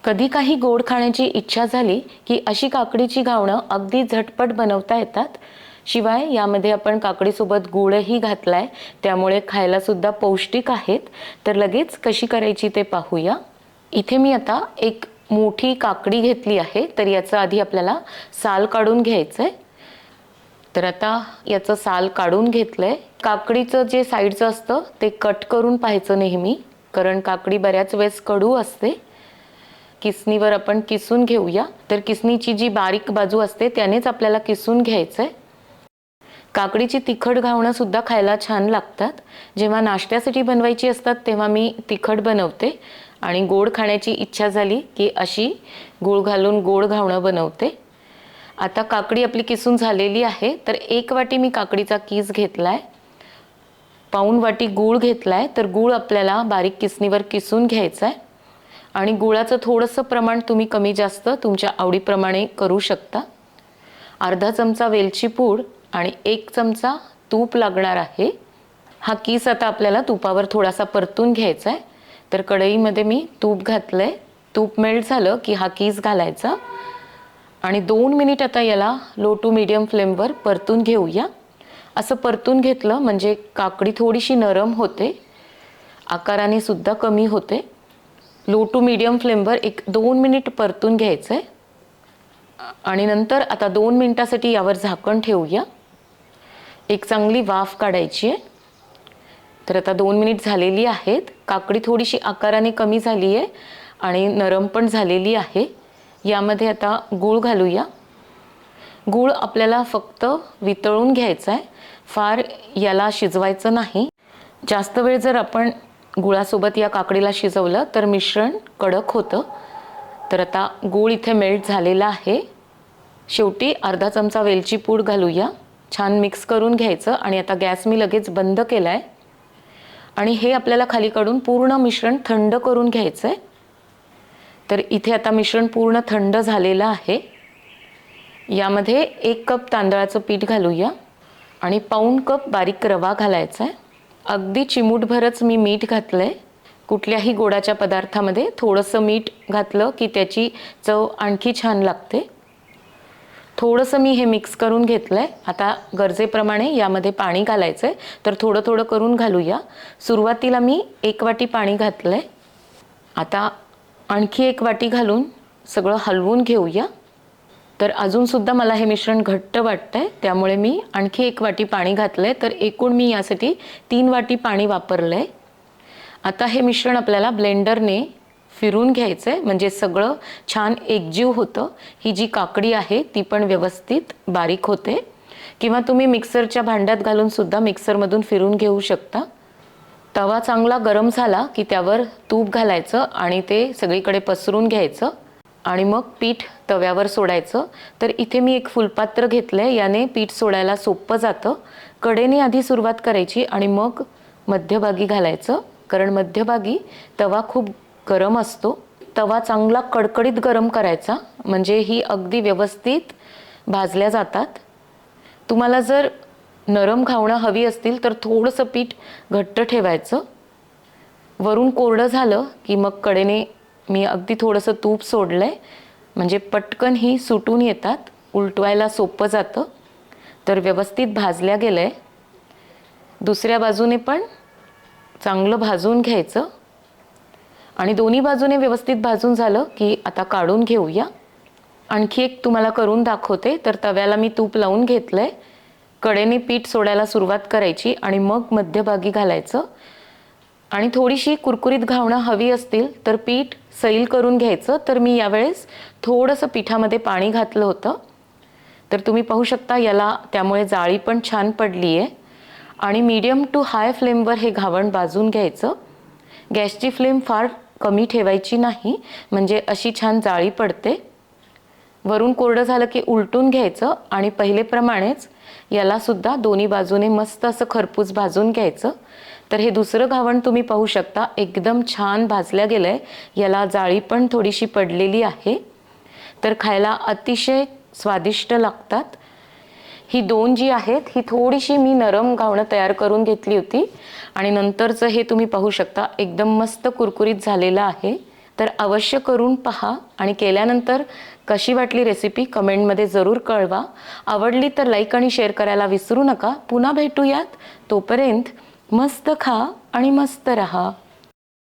कधी काही गोड खाण्याची इच्छा झाली की अशी काकडीची घावणं अगदी झटपट बनवता येतात. शिवाय यामध्ये आपण काकडीसोबत गूळही घातलाय, त्यामुळे खायला सुद्धा पौष्टिक आहेत. तर लगेच कशी करायची ते पाहूया. इथे मी आता एक मोठी काकडी घेतली आहे, तर याचं आधी आपल्याला साल काढून घ्यायचंय. तर आता याचं साल काढून घेतलंय. काकडीचं जे साईडचं असतं ते कट करून पाहायचं नेहमी, कारण काकडी बऱ्याच वेळेस कडू असते. किसणीवर आपण किसून घेऊया. तर किसणीची जी बारीक बाजू असते त्यानेच आपल्याला किसून घ्यायचंय. काकडीची तिखट घावणं सुद्धा खायला छान लागतात. जेव्हा नाश्त्यासाठी बनवायची असतात तेव्हा मी तिखट बनवते आणि गोड खाण्याची इच्छा झाली की अशी गूळ घालून गोड घावणं बनवते. आता काकडी आपली किसून झालेली आहे, तर 1 वाटी मी काकडीचा कीस घेतलाय. पाऊण वाटी गूळ घेतलाय. तर गूळ आपल्याला बारीक किसणीवर किसून घ्यायचा आहे आणि गुळाचं थोडंसं प्रमाण तुम्ही कमी जास्त तुमच्या आवडीप्रमाणे करू शकता. अर्धा चमचा वेलची पूड आणि 1 चमचा तूप लागणार आहे. हा कीस आता आपल्याला तुपावर थोडासा परतून घ्यायचा आहे. तर कढईमध्ये मी तूप घातलंय. तूप मेल्ट झालं की हा कीस घालायचा आणि 2 मिनिट आता याला लो टू मीडियम फ्लेमवर परतून घेऊया. असं परतून घेतलं म्हणजे काकडी थोडीशी नरम होते, आकाराने सुद्धा कमी होते. लो टू मीडियम फ्लेमवर 1-2 मिनिट परतून घ्यायचं आहे आणि नंतर आता 2 मिनिटासाठी यावर झाकण ठेवूया. एक चांगली वाफ काढायची आहे. तर आता 2 मिनिट झालेली आहेत. काकडी थोडीशी आकाराने कमी झाली आहे आणि नरम पण झालेली आहे. यामध्ये आता गूळ घालूया. गूळ आपल्याला फक्त वितळून घ्यायचा आहे, फार याला शिजवायचं नाही. जास्त वेळ जर आपण गुळासोबत या काकडीला शिजवलं तर मिश्रण कडक होतं. तर आता गूळ इथे मेल्ट झालेला आहे. शेवटी अर्धा चमचा वेलची पूड घालूया. छान मिक्स करून घ्यायचं आणि आता गॅस मी लगेच बंद केला आहे आणि हे आपल्याला खाली काढून पूर्ण मिश्रण थंड करून घ्यायचं आहे. तर इथे आता मिश्रण पूर्ण थंड झालेलं आहे. यामध्ये 1 कप तांदळाचं पीठ घालूया आणि पाऊण कप बारीक रवा घालायचा आहे. अगदी चिमूटभरच मी मीठ घातलंय. कुठल्याही गोडाच्या पदार्थामध्ये थोडंसं मीठ घातलं की त्याची चव आणखी छान लागते. थोडंसं मी हे मिक्स करून घेतलंय. आता गरजेप्रमाणे यामध्ये पाणी घालायचं आहे, तर थोडं थोडं करून घालूया. सुरुवातीला मी 1 वाटी पाणी घातलंय. आता आणखी 1 वाटी घालून सगळं हलवून घेऊया. तर अजूनसुद्धा मला हे मिश्रण घट्ट वाटतंय, त्यामुळे मी आणखी 1 वाटी पाणी घातलंय. तर एकूण मी यासाठी 3 वाटी पाणी वापरलंय. आता हे मिश्रण आपल्याला ब्लेंडरने फिरून घ्यायचं आहे, म्हणजे सगळं छान एकजीव होतं. ही जी काकडी आहे ती पण व्यवस्थित बारीक होते, किंवा तुम्ही मिक्सरच्या भांड्यात घालून सुद्धा मिक्सरमधून फिरून घेऊ शकता. तवा चांगला गरम झाला की त्यावर तूप घालायचं आणि ते सगळीकडे पसरून घ्यायचं आणि मग पीठ तव्यावर सोडायचं. तर इथे मी एक फुलपात्र घेतलंय, याने पीठ सोडायला सोपं जातं. कडेने आधी सुरुवात करायची आणि मग मध्यभागी घालायचं, कारण मध्यभागी तवा खूप गरम असतो. तवा चांगला कडकडीत गरम करायचा, म्हणजे ही अगदी व्यवस्थित भाजल्या जातात. तुम्हाला जर नरम घावणं हवी असतील तर थोडंसं पीठ घट्ट ठेवायचं. वरून कोरडं झालं की मग कडेने मी अगदी थोडंसं तूप सोडलंय, म्हणजे पटकन ही सुटून येतात, उलटवायला सोपं जातं. तर व्यवस्थित भाजल्या गेलंय. दुसऱ्या बाजूने पण चांगलं भाजून घ्यायचं आणि दोन्ही बाजूने व्यवस्थित भाजून झालं की आता काढून घेऊया. आणखी एक तुम्हाला करून दाखवते. तर तव्याला मी तूप लावून घेतलंय. कडेने पीठ सोडायला सुरुवात करायची आणि मग मध्यभागी घालायचं. आणि थोडीशी कुरकुरीत घावणं हवी असतील तर पीठ सैल करून घ्यायचं. तर मी यावेळेस थोडंसं पिठामध्ये पाणी घातलं होतं. तर तुम्ही पाहू शकता याला त्यामुळे जाळी पण छान पडली आहे. आणि मीडियम टू हाय फ्लेमवर हे घावण भाजून घ्यायचं. गॅसची फ्लेम फार कमी ठेवायची नाही, म्हणजे अशी छान जाळी पडते. वरून कोरडं झालं की उलटून घ्यायचं आणि पहिलेप्रमाणेच याला सुद्धा दोन्ही बाजूने मस्त असं खरपूस भाजून घ्यायचं. तर हे दुसरं घावण तुम्ही पाहू शकता एकदम छान भाजल्या गेलंय. याला जाळी पण थोडीशी पडलेली आहे. तर खायला अतिशय स्वादिष्ट लागतात. ही 2 जी आहेत ही थोडीशी मी नरम घावणं तयार करून घेतली होती आणि नंतरचं हे तुम्ही पाहू शकता एकदम मस्त कुरकुरीत झालेलं आहे. तर अवश्य करून पहा आणि केल्यानंतर कशी वाटली रेसिपी कमेंटमध्ये जरूर कळवा. आवडली तर लाईक आणि शेअर करायला विसरू नका. पुन्हा भेटूयात. तोपर्यंत मस्त खा आणि मस्त रहा.